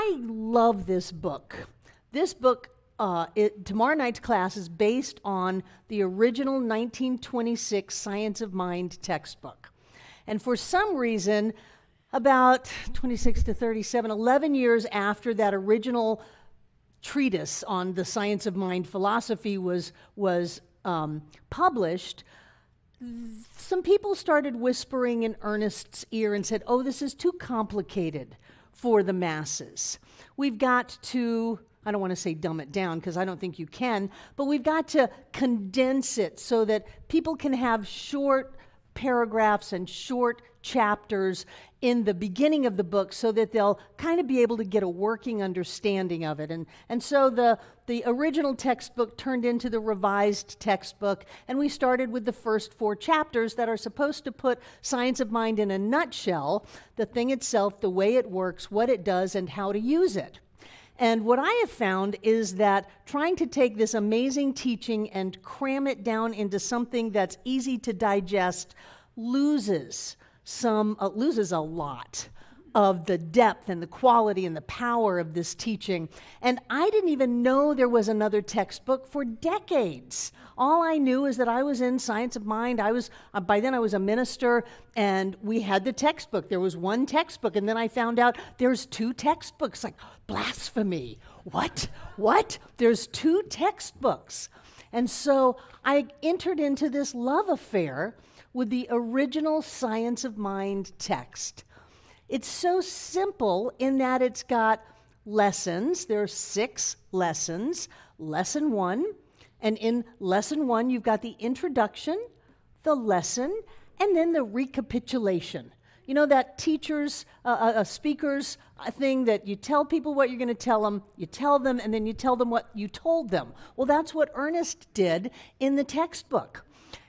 I love this book. This book, tomorrow night's class is based on the original 1926 Science of Mind textbook. And for some reason, about 26 to 37, 11 years after that original treatise on the science of mind philosophy was published, some people started whispering in Ernest's ear and said, oh, this is too complicated for the masses. We've got to, I don't want to say dumb it down because I don't think you can, but we've got to condense it so that people can have short paragraphs and short chapters in the beginning of the book so that they'll kind of be able to get a working understanding of it. And so the original textbook turned into the revised textbook, and we started with the first 4 chapters that are supposed to put Science of Mind in a nutshell, the thing itself, the way it works, what it does, and how to use it. And what I have found is that trying to take this amazing teaching and cram it down into something that's easy to digest loses a lot of the depth and the quality and the power of this teaching. And I didn't even know there was another textbook for decades. All I knew is that I was in Science of Mind. By then I was a minister, and we had the textbook. There was one textbook, and then I found out there's 2 textbooks. Like, blasphemy. What? There's 2 textbooks. And so I entered into this love affair with the original Science of Mind text. It's so simple in that it's got lessons. There are 6 lessons. Lesson 1, and in lesson 1 you've got the introduction, the lesson, and then the recapitulation. You know that teachers, speakers thing that you tell people what you're going to tell them, you tell them, and then you tell them what you told them. Well, that's what Ernest did in the textbook.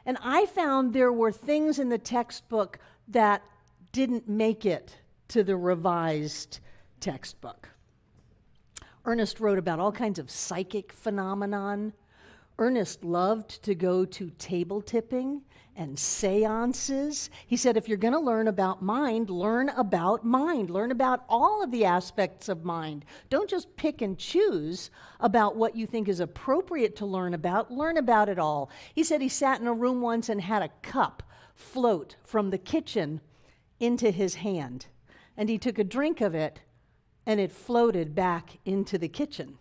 And I found there were things in the textbook that didn't make it to the revised textbook. Ernest wrote about all kinds of psychic phenomenon. Ernest loved to go to table tipping and seances. He said, if you're going to learn about mind, learn about mind. Learn about all of the aspects of mind. Don't just pick and choose about what you think is appropriate to learn about. Learn about it all. He said he sat in a room once and had a cup float from the kitchen into his hand. And he took a drink of it, and it floated back into the kitchen.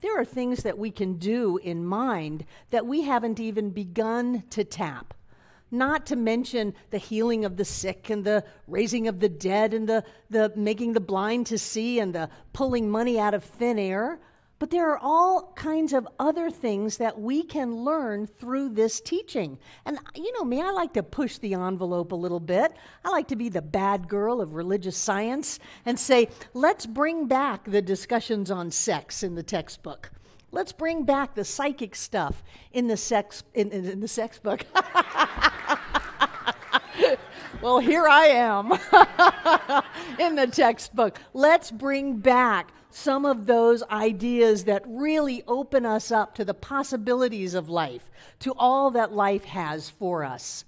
There are things that we can do in mind that we haven't even begun to tap. Not to mention the healing of the sick and the raising of the dead and the making the blind to see and the pulling money out of thin air. But there are all kinds of other things that we can learn through this teaching. And you know me, I like to push the envelope a little bit. I like to be the bad girl of religious science and say, let's bring back the discussions on sex in the textbook. Let's bring back the psychic stuff in the sex book. Well, here I am in the textbook. Let's bring back some of those ideas that really open us up to the possibilities of life, to all that life has for us.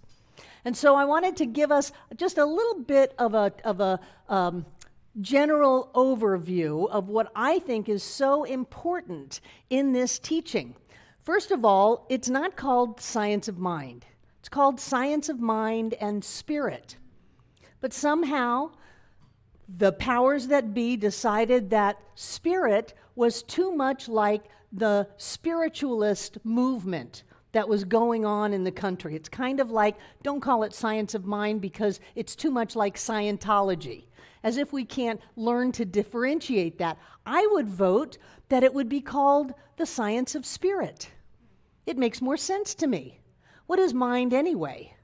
And so I wanted to give us just a little bit of a general overview of what I think is so important in this teaching. First of all, it's not called Science of Mind. It's called Science of Mind and Spirit. But somehow, the powers that be decided that spirit was too much like the spiritualist movement that was going on in the country. It's kind of like, don't call it Science of Mind because it's too much like Scientology, as if we can't learn to differentiate that. I would vote that it would be called the Science of Spirit. It makes more sense to me. What is mind anyway?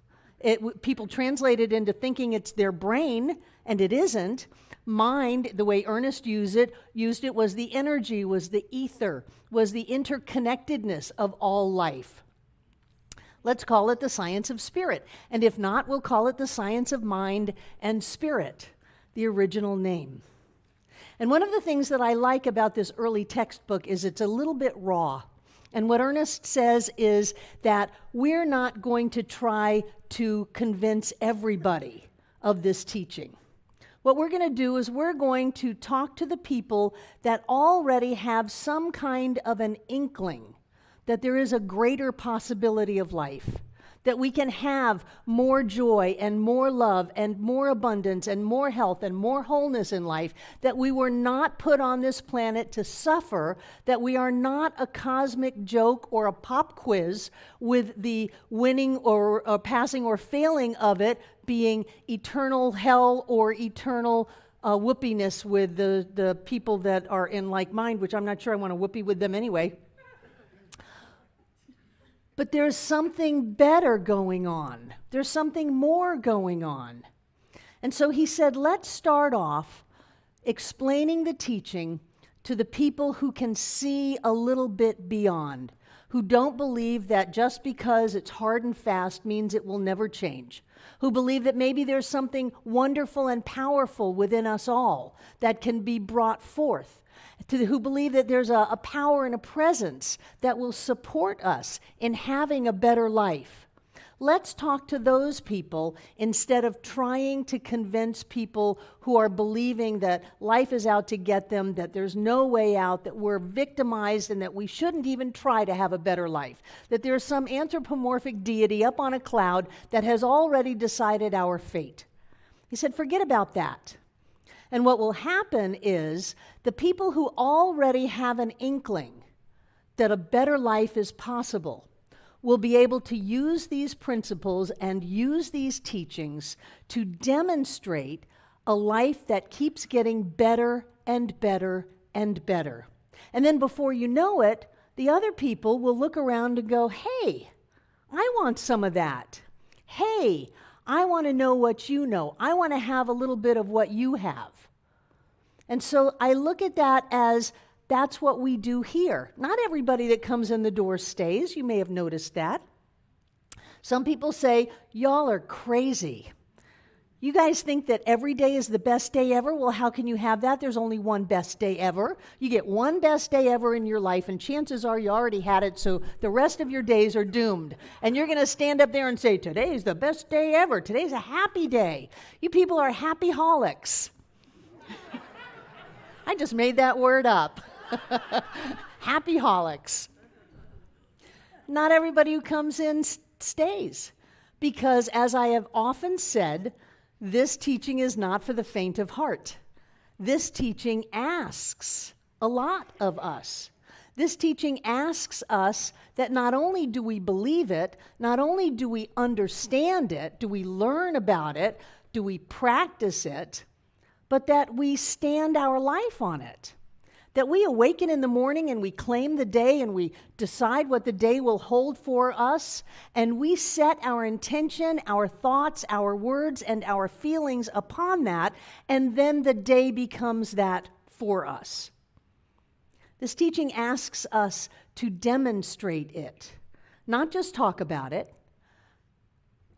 People translate it into thinking it's their brain, and it isn't. Mind, the way Ernest used it was the energy, was the ether, was the interconnectedness of all life. Let's call it the Science of Spirit. And if not, we'll call it the Science of Mind and Spirit, the original name. And one of the things that I like about this early textbook is it's a little bit raw. And what Ernest says is that we're not going to try to convince everybody of this teaching. What we're going to do is we're going to talk to the people that already have some kind of an inkling that there is a greater possibility of life, that we can have more joy and more love and more abundance and more health and more wholeness in life, that we were not put on this planet to suffer, that we are not a cosmic joke or a pop quiz with the winning or passing or failing of it being eternal hell or eternal whoopiness with the people that are in like mind, which I'm not sure I want to whoopee with them anyway. But there's something better going on. There's something more going on. And so he said, let's start off explaining the teaching to the people who can see a little bit beyond, who don't believe that just because it's hard and fast means it will never change, who believe that maybe there's something wonderful and powerful within us all that can be brought forth, who believe that there's a power and a presence that will support us in having a better life. Let's talk to those people instead of trying to convince people who are believing that life is out to get them, that there's no way out, that we're victimized, and that we shouldn't even try to have a better life, that there's some anthropomorphic deity up on a cloud that has already decided our fate. He said, forget about that. And what will happen is the people who already have an inkling that a better life is possible will be able to use these principles and use these teachings to demonstrate a life that keeps getting better and better and better. And then before you know it, the other people will look around and go, hey, I want some of that. Hey, I want to know what you know. I want to have a little bit of what you have. And so I look at that as that's what we do here. Not everybody that comes in the door stays. You may have noticed that. Some people say, y'all are crazy. You guys think that every day is the best day ever? Well, how can you have that? There's only one best day ever. You get one best day ever in your life, and chances are you already had it, so the rest of your days are doomed. And you're going to stand up there and say, today's the best day ever. Today's a happy day. You people are happy-holics. I just made that word up. Happy-holics. Not everybody who comes in stays, because as I have often said, this teaching is not for the faint of heart. This teaching asks a lot of us. This teaching asks us that not only do we believe it, not only do we understand it, do we learn about it, do we practice it, but that we stand our life on it. That we awaken in the morning and we claim the day and we decide what the day will hold for us, and we set our intention, our thoughts, our words, and our feelings upon that, and then the day becomes that for us. This teaching asks us to demonstrate it, not just talk about it.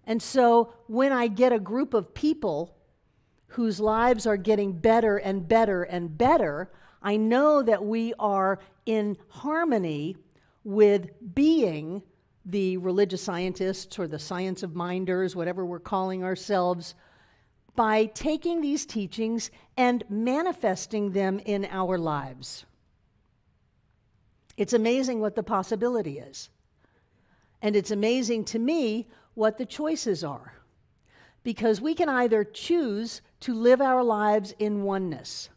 And so when I get a group of people whose lives are getting better and better and better, I know that we are in harmony with being the religious scientists or the science of minders, whatever we're calling ourselves, by taking these teachings and manifesting them in our lives. It's amazing what the possibility is. And it's amazing to me what the choices are. Because we can either choose to live our lives in oneness.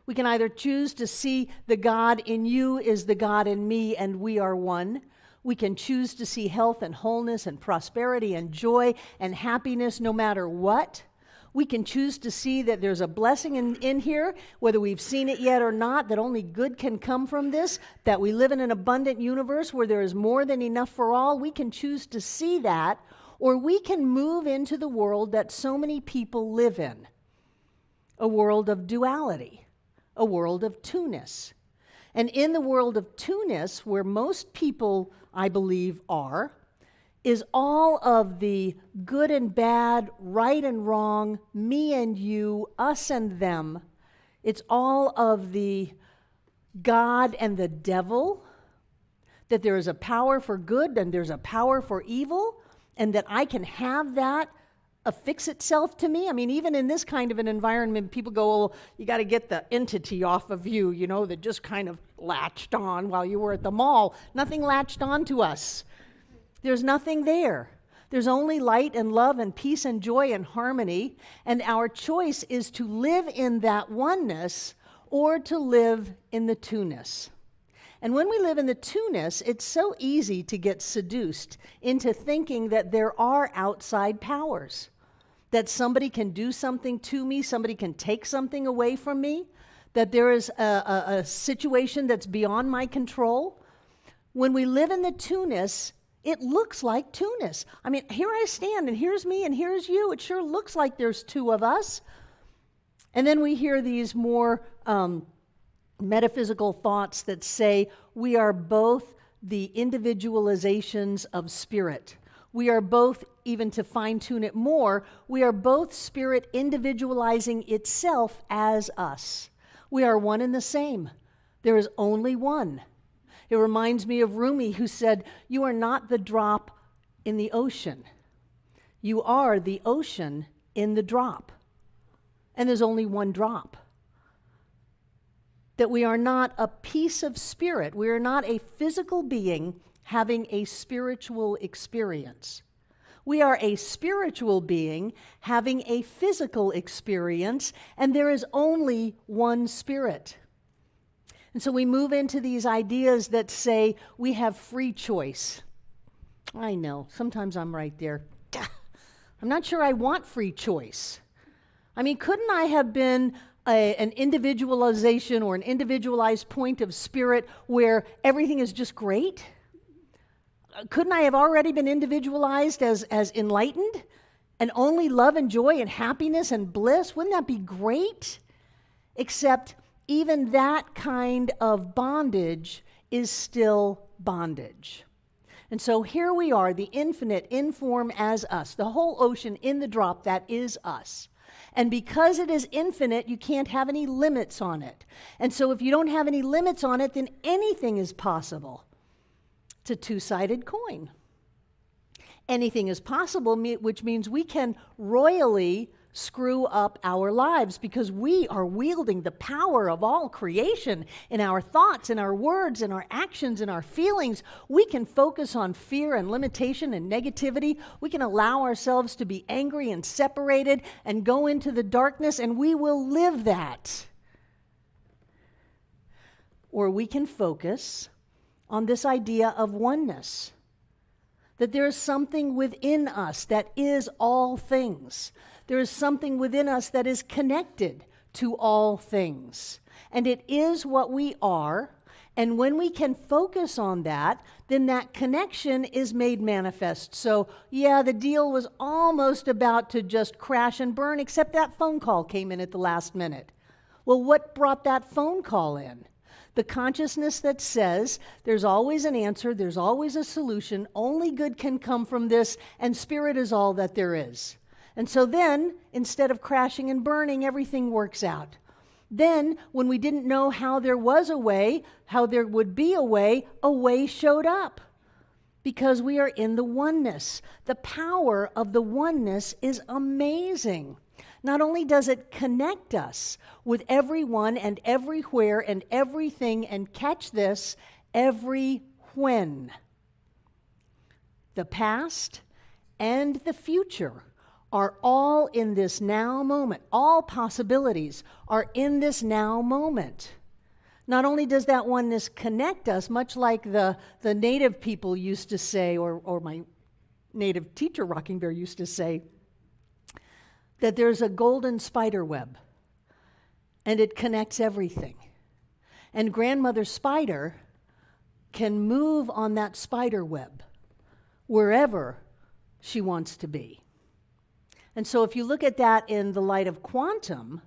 We can either choose to see the God in you is the God in me and we are one. We can choose to see health and wholeness and prosperity and joy and happiness no matter what. We can choose to see that there's a blessing in here, whether we've seen it yet or not, that only good can come from this, that we live in an abundant universe where there is more than enough for all. We can choose to see that, or we can move into the world that so many people live in, a world of duality, a world of two-ness. And in the world of two-ness, where most people, I believe, are, is all of the good and bad, right and wrong, me and you, us and them. It's all of the God and the devil, that there is a power for good and there's a power for evil, and that I can have that affix itself to me. I mean, even in this kind of an environment, people go, well, you got to get the entity off of you, that just kind of latched on while you were at the mall. Nothing latched on to us. There's nothing there. There's only light and love and peace and joy and harmony, and our choice is to live in that oneness or to live in the two-ness. And when we live in the two-ness, it's so easy to get seduced into thinking that there are outside powers, that somebody can do something to me, somebody can take something away from me, that there is a situation that's beyond my control. When we live in the two-ness, it looks like two-ness. I mean, here I stand, and here's me, and here's you. It sure looks like there's two of us. And then we hear these more metaphysical thoughts that say we are both the individualizations of spirit. We are both, even to fine-tune it more, we are both spirit individualizing itself as us. We are one and the same. There is only one. It reminds me of Rumi, who said, "You are not the drop in the ocean. You are the ocean in the drop." And there's only one drop. That we are not a piece of spirit. We are not a physical being having a spiritual experience. We are a spiritual being having a physical experience, and there is only one spirit. And so we move into these ideas that say we have free choice. I know, sometimes I'm right there. I'm not sure I want free choice. I mean, couldn't I have been an individualization or an individualized point of spirit where everything is just great? Couldn't I have already been individualized as enlightened and only love and joy and happiness and bliss? Wouldn't that be great? Except even that kind of bondage is still bondage. And so here we are, the infinite in form as us, the whole ocean in the drop, that is us. And because it is infinite, you can't have any limits on it. And so if you don't have any limits on it, then anything is possible. It's a two-sided coin. Anything is possible, which means we can royally screw up our lives because we are wielding the power of all creation in our thoughts, in our words, in our actions, in our feelings. We can focus on fear and limitation and negativity. We can allow ourselves to be angry and separated and go into the darkness, and we will live that. Or we can focus on this idea of oneness, that there is something within us that is all things. There is something within us that is connected to all things. And it is what we are. And when we can focus on that, then that connection is made manifest. So, yeah, the deal was almost about to just crash and burn, except that phone call came in at the last minute. Well, what brought that phone call in? The consciousness that says there's always an answer, there's always a solution, only good can come from this, and spirit is all that there is. And so then, instead of crashing and burning, everything works out. Then, when we didn't know how there was a way, how there would be a way showed up. Because we are in the oneness. The power of the oneness is amazing. Not only does it connect us with everyone and everywhere and everything, and catch this, every when. The past and the future are all in this now moment. All possibilities are in this now moment. Not only does that oneness connect us, much like the native people used to say, or my native teacher, Rocking Bear, used to say, that there's a golden spider web, and it connects everything. And Grandmother Spider can move on that spider web wherever she wants to be. And so if you look at that in the light of quantum,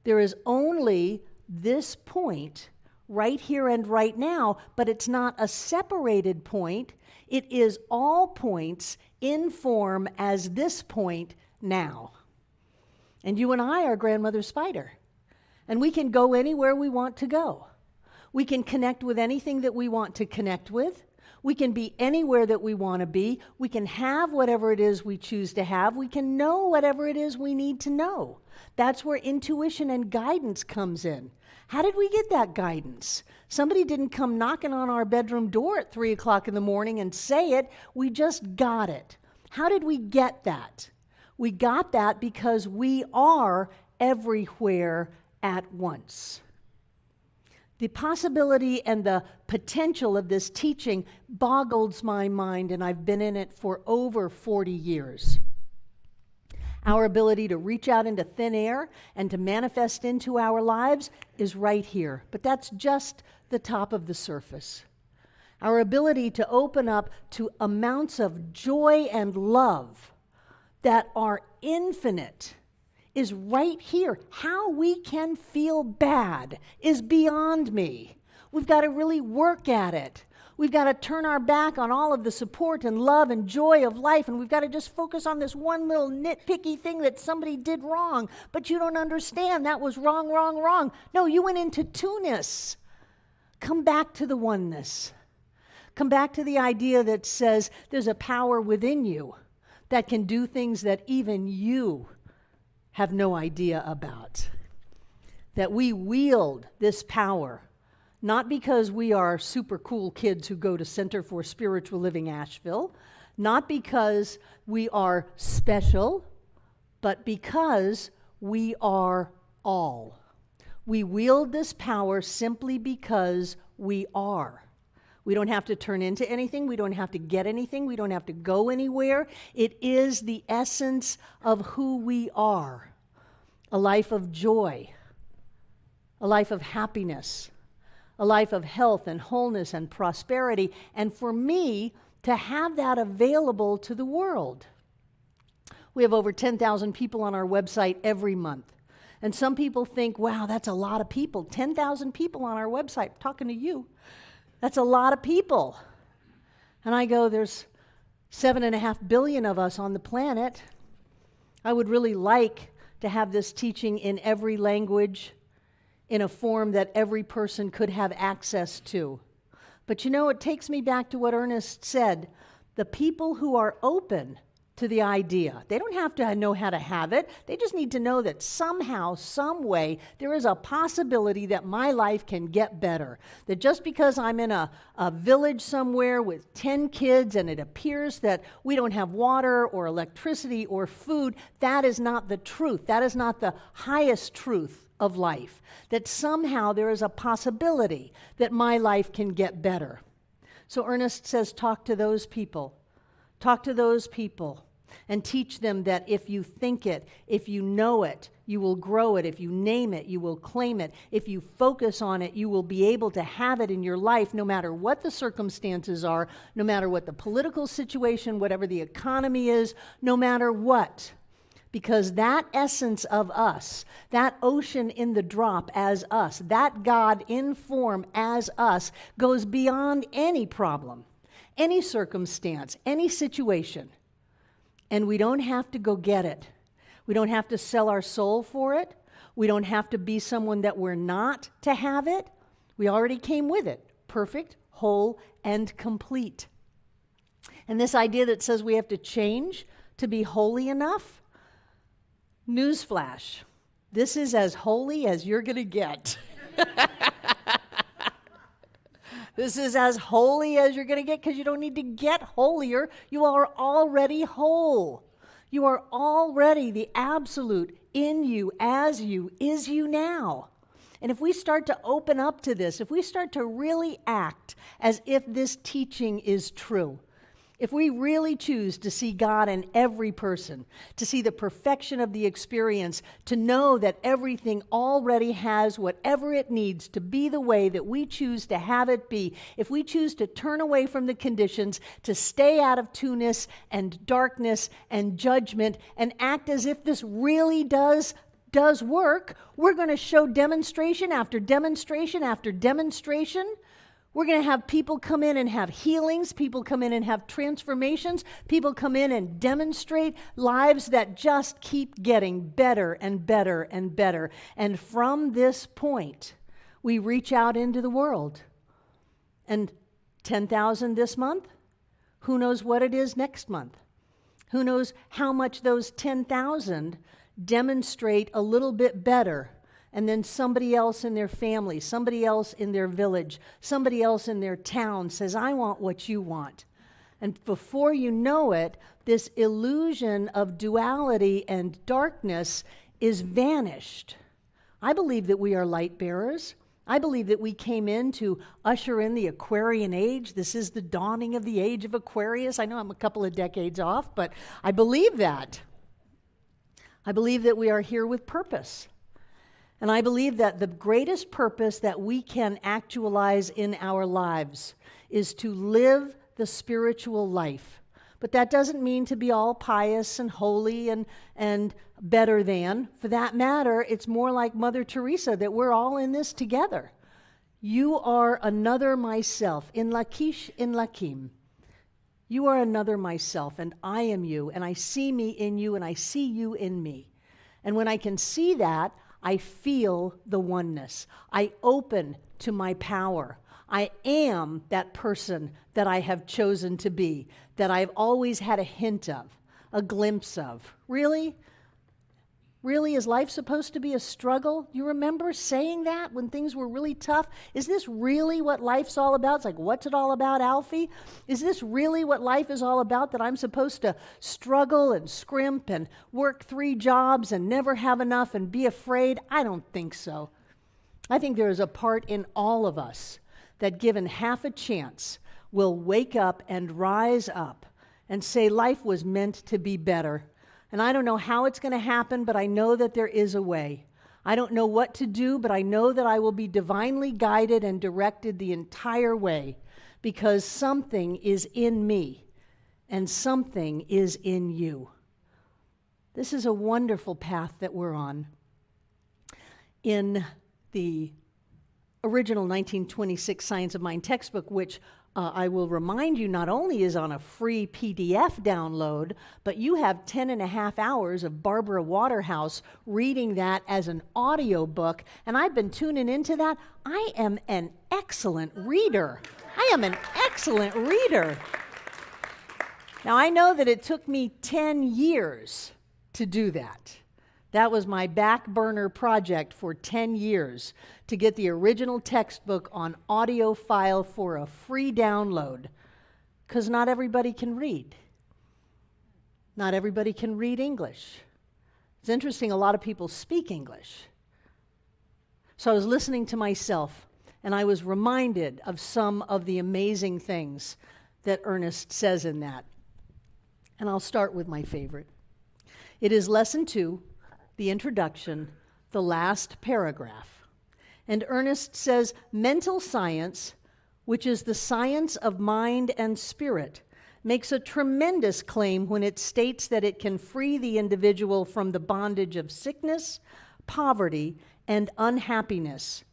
there is only this point right here and right now, but it's not a separated point. It is all points in form as this point now. And you and I are Grandmother Spider. And we can go anywhere we want to go. We can connect with anything that we want to connect with. We can be anywhere that we want to be. We can have whatever it is we choose to have. We can know whatever it is we need to know. That's where intuition and guidance comes in. How did we get that guidance? Somebody didn't come knocking on our bedroom door at 3 o'clock in the morning and say it. We just got it. How did we get that? We got that because we are everywhere at once. The possibility and the potential of this teaching boggles my mind, and I've been in it for over 40 years. Our ability to reach out into thin air and to manifest into our lives is right here, but that's just the top of the surface. Our ability to open up to amounts of joy and love that are infinite is right here. How we can feel bad is beyond me. We've got to really work at it. We've got to turn our back on all of the support and love and joy of life, and we've got to just focus on this one little nitpicky thing that somebody did wrong. But you don't understand. That was wrong, wrong, wrong. No, you went into two-ness. Come back to the oneness. Come back to the idea that says there's a power within you that can do things that even you have no idea about. That we wield this power, not because we are super cool kids who go to Center for Spiritual Living Asheville, not because we are special, but because we are all. We wield this power simply because we are. We don't have to turn into anything. We don't have to get anything. We don't have to go anywhere. It is the essence of who we are. A life of joy, a life of happiness, a life of health and wholeness and prosperity. And for me, to have that available to the world. We have over 10,000 people on our website every month. And some people think, wow, that's a lot of people. 10,000 people on our website. I'm talking to you. That's a lot of people. And I go, there's 7.5 billion of us on the planet. I would really like to have this teaching in every language, in a form that every person could have access to. But you know, it takes me back to what Ernest said. The people who are open to the idea, they don't have to know how to have it. They just need to know that somehow, some way, there is a possibility that my life can get better. That just because I'm in a village somewhere with 10 kids and it appears that we don't have water or electricity or food, that is not the truth. That is not the highest truth of life. That somehow there is a possibility that my life can get better. So Ernest says, talk to those people. Talk to those people and teach them that if you think it, if you know it, you will grow it. If you name it, you will claim it. If you focus on it, you will be able to have it in your life no matter what the circumstances are, no matter what the political situation, whatever the economy is, no matter what. Because that essence of us, that ocean in the drop as us, that God in form as us, goes beyond any problem, any circumstance, any situation. And we don't have to go get it. We don't have to sell our soul for it. We don't have to be someone that we're not to have it. We already came with it, perfect, whole, and complete. And this idea that says we have to change to be holy enough, newsflash, this is as holy as you're going to get. This is as holy as you're going to get because you don't need to get holier. You are already whole. You are already the absolute in you, as you, is you now. And if we start to open up to this, if we start to really act as if this teaching is true, if we really choose to see God in every person, to see the perfection of the experience, to know that everything already has whatever it needs to be the way that we choose to have it be, if we choose to turn away from the conditions, to stay out of two-ness and darkness and judgment, and act as if this really does work, we're going to show demonstration after demonstration after demonstration. We're going to have people come in and have healings, people come in and have transformations, people come in and demonstrate lives that just keep getting better and better and better. And from this point, we reach out into the world and 10,000 this month? Who knows what it is next month? Who knows how much those 10,000 demonstrate a little bit better, and then somebody else in their family, somebody else in their village, somebody else in their town says, I want what you want. And before you know it, this illusion of duality and darkness is vanished. I believe that we are light bearers. I believe that we came in to usher in the Aquarian age. This is the dawning of the age of Aquarius. I know I'm a couple of decades off, but I believe that. I believe that we are here with purpose. And I believe that the greatest purpose that we can actualize in our lives is to live the spiritual life. But that doesn't mean to be all pious and holy and better than. For that matter, it's more like Mother Teresa, that we're all in this together. You are another myself. In Lakish, in Lakim. You are another myself, and I am you, and I see me in you, and I see you in me. And when I can see that, I feel the oneness. I open to my power. I am that person that I have chosen to be, that I've always had a hint of, a glimpse of. Really? Really, is life supposed to be a struggle? You remember saying that when things were really tough? Is this really what life's all about? It's like, what's it all about, Alfie? Is this really what life is all about, that I'm supposed to struggle and scrimp and work 3 jobs and never have enough and be afraid? I don't think so. I think there is a part in all of us that, given half a chance, will wake up and rise up and say life was meant to be better. And I don't know how it's going to happen, but I know that there is a way. I don't know what to do, but I know that I will be divinely guided and directed the entire way, because something is in me and something is in you. This is a wonderful path that we're on. In the original 1926 Science of Mind textbook, which I will remind you not only is on a free PDF download, but you have 10.5 hours of Barbara Waterhouse reading that as an audio book, and I've been tuning into that. I am an excellent reader. I am an excellent reader. Now, I know that it took me 10 years to do that. That was my back burner project for 10 years, to get the original textbook on audio file for a free download, because not everybody can read. Not everybody can read English. It's interesting, a lot of people speak English. So I was listening to myself, and I was reminded of some of the amazing things that Ernest says in that. And I'll start with my favorite. It is lesson 2, the introduction, the last paragraph. And Ernest says, mental science, which is the science of mind and spirit, makes a tremendous claim when it states that it can free the individual from the bondage of sickness, poverty, and unhappiness.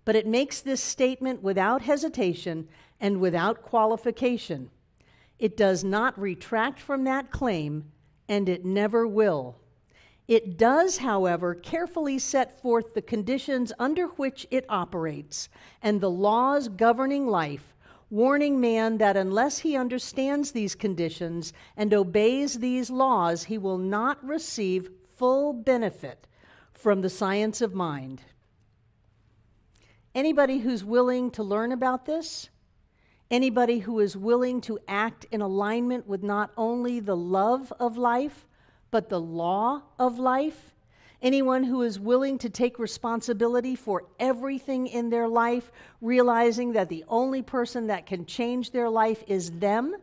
But it makes this statement without hesitation and without qualification. It does not retract from that claim, and it never will. It does, however, carefully set forth the conditions under which it operates and the laws governing life, warning man that unless he understands these conditions and obeys these laws, he will not receive full benefit from the science of mind. Anybody who's willing to learn about this, anybody who is willing to act in alignment with not only the love of life, but the law of life, anyone who is willing to take responsibility for everything in their life, realizing that the only person that can change their life is them,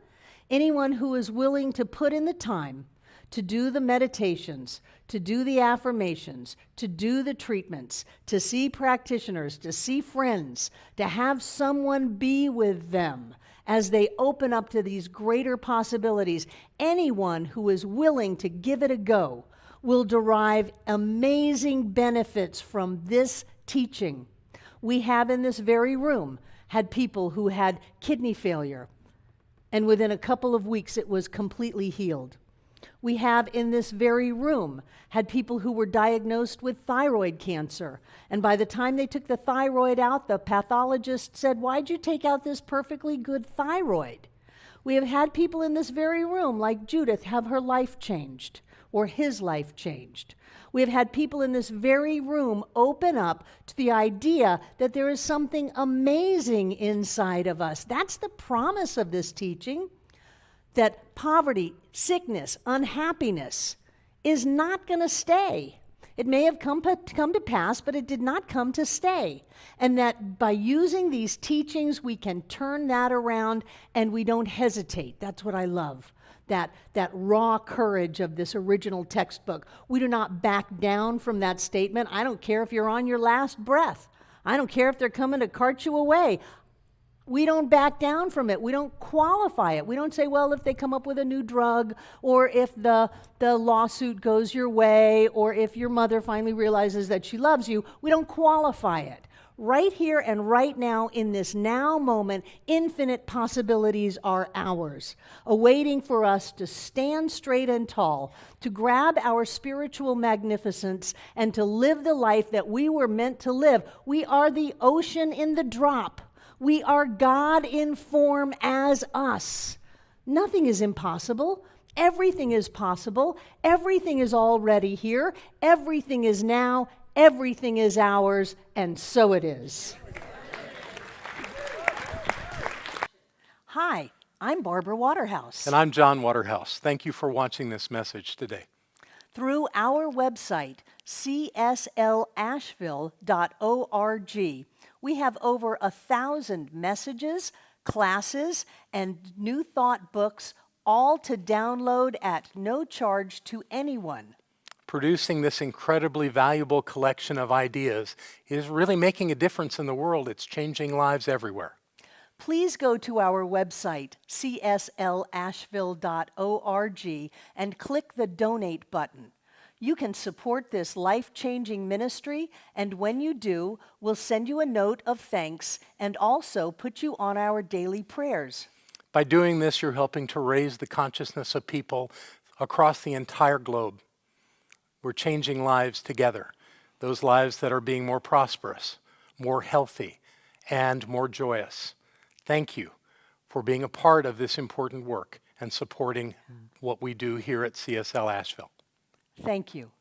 anyone who is willing to put in the time to do the meditations, to do the affirmations, to do the treatments, to see practitioners, to see friends, to have someone be with them as they open up to these greater possibilities. Anyone who is willing to give it a go will derive amazing benefits from this teaching. We have in this very room had people who had kidney failure, and within a couple of weeks it was completely healed. We have in this very room had people who were diagnosed with thyroid cancer. And by the time they took the thyroid out, the pathologist said, "Why'd you take out this perfectly good thyroid?" We have had people in this very room, like Judith, have her life changed or his life changed. We have had people in this very room open up to the idea that there is something amazing inside of us. That's the promise of this teaching, that poverty, sickness, unhappiness is not going to stay. It may have come to pass, but it did not come to stay. And that by using these teachings, we can turn that around and we don't hesitate. That's what I love. That raw courage of this original textbook. We do not back down from that statement. I don't care if you're on your last breath. I don't care if they're coming to cart you away. We don't back down from it. We don't qualify it. We don't say, well, if they come up with a new drug, or if the lawsuit goes your way, or if your mother finally realizes that she loves you, we don't qualify it. Right here and right now, in this now moment, infinite possibilities are ours, awaiting for us to stand straight and tall, to grab our spiritual magnificence, and to live the life that we were meant to live. We are the ocean in the drop. We are God in form as us. Nothing is impossible. Everything is possible. Everything is already here. Everything is now. Everything is ours, and so it is. Hi, I'm Barbara Waterhouse. And I'm John Waterhouse. Thank you for watching this message today. Through our website, cslasheville.org, we have over 1,000 messages, classes, and New Thought books, all to download at no charge to anyone. Producing this incredibly valuable collection of ideas is really making a difference in the world. It's changing lives everywhere. Please go to our website, cslasheville.org, and click the Donate button. You can support this life-changing ministry, and when you do, we'll send you a note of thanks and also put you on our daily prayers. By doing this, you're helping to raise the consciousness of people across the entire globe. We're changing lives together, those lives that are being more prosperous, more healthy, and more joyous. Thank you for being a part of this important work and supporting what we do here at CSL Asheville. Thank you.